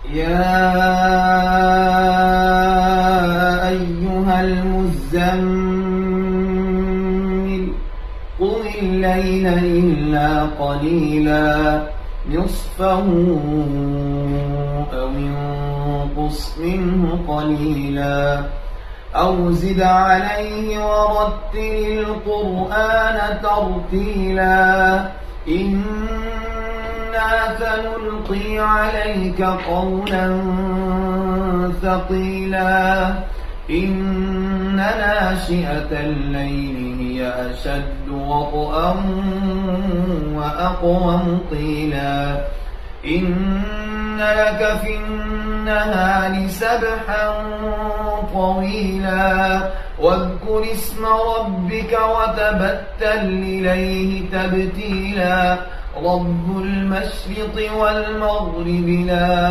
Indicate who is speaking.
Speaker 1: يا أيها المزمل قم الليل إلا قليلا نصفه أو انقص منه قليلا أو زد عليه ورتل القرآن ترتيلا إنا سنلقي عليك قولا ثقيلا إن ناشئة الليل هي أشد وطئا وأقوم قيلا إن لك في النهار سبحا طويلا واذكر اسم ربك وتبتل إليه تبتيلا رب المشرق والمغرب لا